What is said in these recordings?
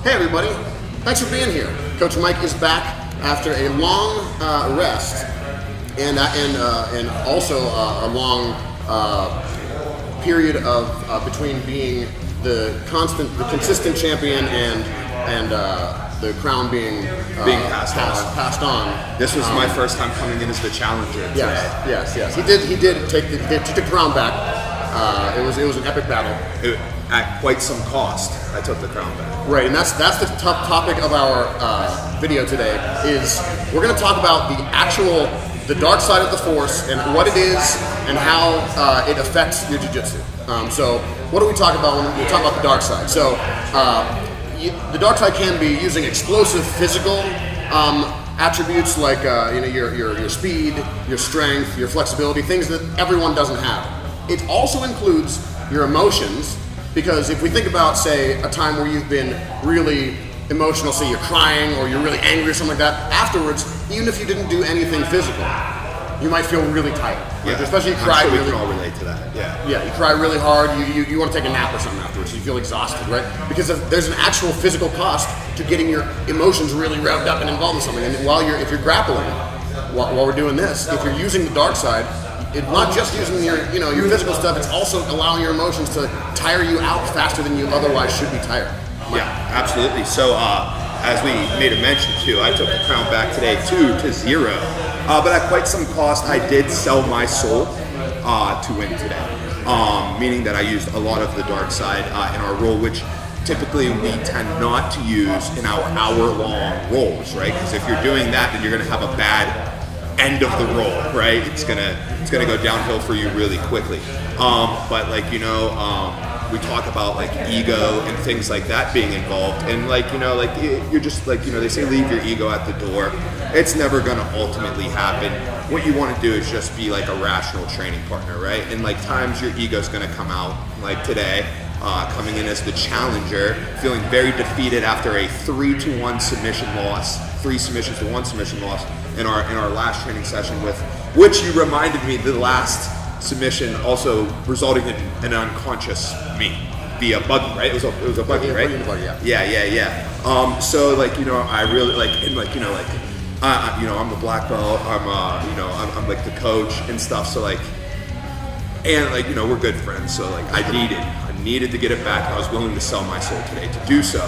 Hey everybody, thanks for being here. Coach Mike is back after a long rest and also a long period of between being the consistent champion and the crown being passed on. This was my first time coming in as the challenger today. Yes. He did take the crown back. It was an epic battle. At quite some cost, I took the crown back. Right, and that's the tough topic of our video today. Is we're going to talk about the dark side of the force and what it is and how it affects your jiu-jitsu. So what do we talk about when we talk about the dark side? So the dark side can be using explosive physical attributes like your speed, your strength, your flexibility, things that everyone doesn't have. It also includes your emotions. Because if we think about, say, a time where you've been really emotional, say you're crying or you're really angry or something like that, afterwards, even if you didn't do anything physical, you might feel really tired. Yeah, like, especially if you cry we can all relate to that. Yeah, you cry really hard, you want to take a nap or something afterwards, so you feel exhausted, right? Because there's an actual physical cost to getting your emotions really revved up and involved in something. And if you're grappling, while we're doing this, if you're using the dark side, it's not just using your physical stuff, it's also allowing your emotions to tire you out faster than you otherwise should be tired. Yeah, absolutely. So as we made a mention to, I took the crown back today 2-0. But at quite some cost, I did sell my soul to win today. Meaning that I used a lot of the dark side in our role, which typically we tend not to use in our hour-long roles, right? Because if you're doing that, then you're going to have a bad end of the roll, right? It's gonna go downhill for you really quickly. But we talk about like ego and things like that being involved, and you're just they say leave your ego at the door. It's never gonna ultimately happen. What you want to do is just be like a rational training partner, right? And like times your ego's gonna come out, like today. Coming in as the challenger, feeling very defeated after a 3-1 submission loss, 3 submissions to 1 submission loss in our last training session, with which you reminded me the last submission also resulting in an unconscious me via buggy, right? It was a buggy, right? Yeah. So I really I'm the black belt. I'm like the coach and stuff. So we're good friends. So I needed to get it back, and I was willing to sell my soul today to do so.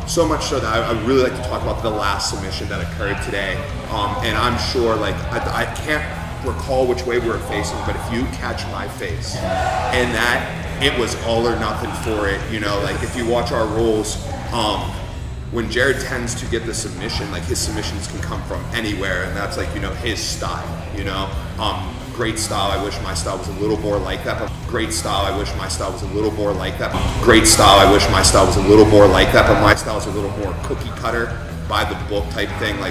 So much so that I really like to talk about the last submission that occurred today. And I'm sure, I can't recall which way we were facing, but if you catch my face, and that it was all or nothing for it, if you watch our rules, when Jared tends to get the submission, his submissions can come from anywhere, and that's his style, Great style. I wish my style was a little more like that. But great style. I wish my style was a little more like that. Great style. I wish my style was a little more like that. But my style is a little more cookie cutter, by the book type thing. I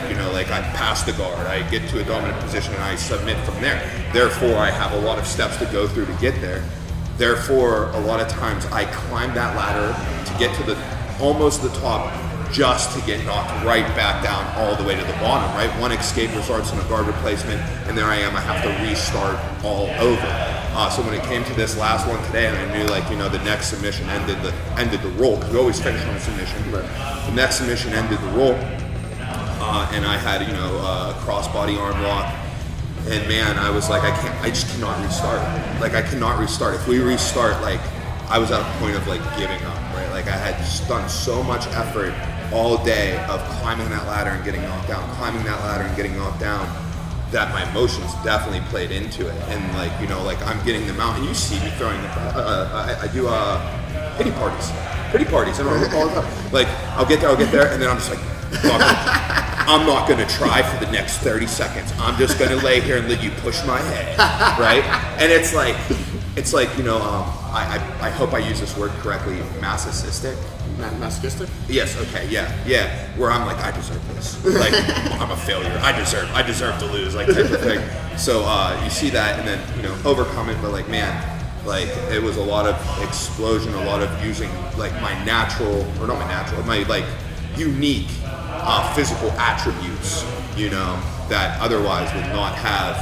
pass the guard. I get to a dominant position and I submit from there. Therefore, I have a lot of steps to go through to get there. Therefore, a lot of times I climb that ladder to get to almost the top, just to get knocked right back down all the way to the bottom, right? One escape results in a guard replacement, and there I am, I have to restart all over. So when it came to this last one today, and I knew the next submission ended the roll, because we always finish on a submission. Right. The next submission ended the roll, and I had a crossbody arm lock, and man, I was like, I just cannot restart. I cannot restart. If we restart, I was at a point of giving up, right? I had just done so much effort all day of climbing that ladder and getting knocked down, that my emotions definitely played into it. And I'm getting them out, and you see me throwing I do pity parties and all the time. I'll get there, and then I'm just I'm not gonna try for the next 30 seconds. I'm just gonna lay here and let you push my head, right? And it's I hope I use this word correctly, masochistic. Masochistic? Yes, okay, yeah. Where I'm I deserve this. I'm a failure. I deserve to lose, type of thing. So you see that, and then, overcome it, but it was a lot of explosion, a lot of using my unique physical attributes, that otherwise would not have,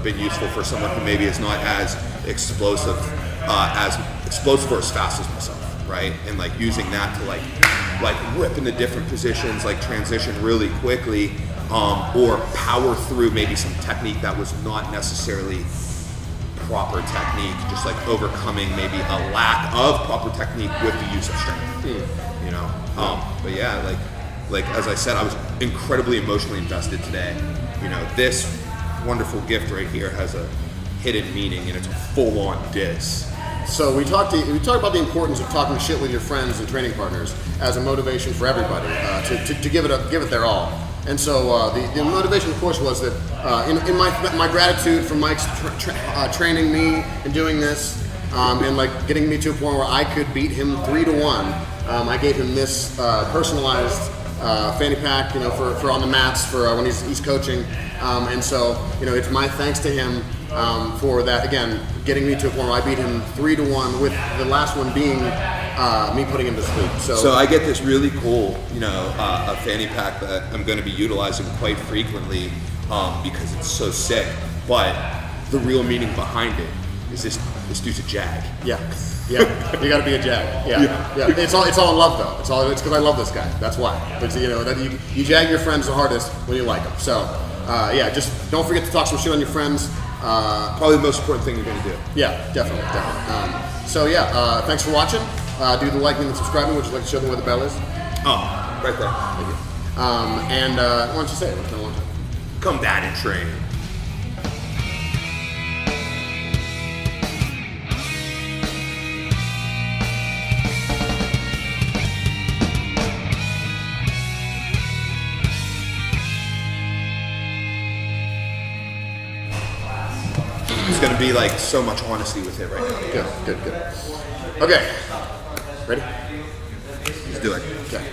been useful for someone who maybe is not as explosive or as fast as myself. right? And like using that to like rip into different positions, like transition really quickly, or power through maybe some technique that was not necessarily proper technique, just like overcoming maybe a lack of proper technique with the use of strength. You know, but yeah, like as I said, I was incredibly emotionally invested today. You know, this wonderful gift right here has a hidden meaning, and it's a full-on diss. So we talked about the importance of talking shit with your friends and training partners as a motivation for everybody to give it their all. And so the motivation, of course, was that in my gratitude for Mike's training me and doing this, and like getting me to a point where I could beat him 3-1. I gave him this personalized fanny pack, you know, for on the mats for when he's coaching. And so, you know, it's my thanks to him for that, again, getting me to a point where I beat him 3-1, with the last one being me putting him to sleep. So I get this really cool, you know, a fanny pack that I'm going to be utilizing quite frequently because it's so sick. But the real meaning behind it is this dude's a jag. Yeah, you got to be a jag. Yeah. It's all in love though. It's because I love this guy. That's why. But you know, that you jag your friends the hardest when you like them. So yeah, just don't forget to talk some shit on your friends. Probably the most important thing you're going to do. Yeah, definitely. So yeah, thanks for watching. Do the liking and subscribing. Would you like to show them where the bell is? Oh, right there. Thank you. And why don't you say it? Come down and train. There's going to be like so much honesty with it right now. Good. Okay. Ready? Let's do it. Okay.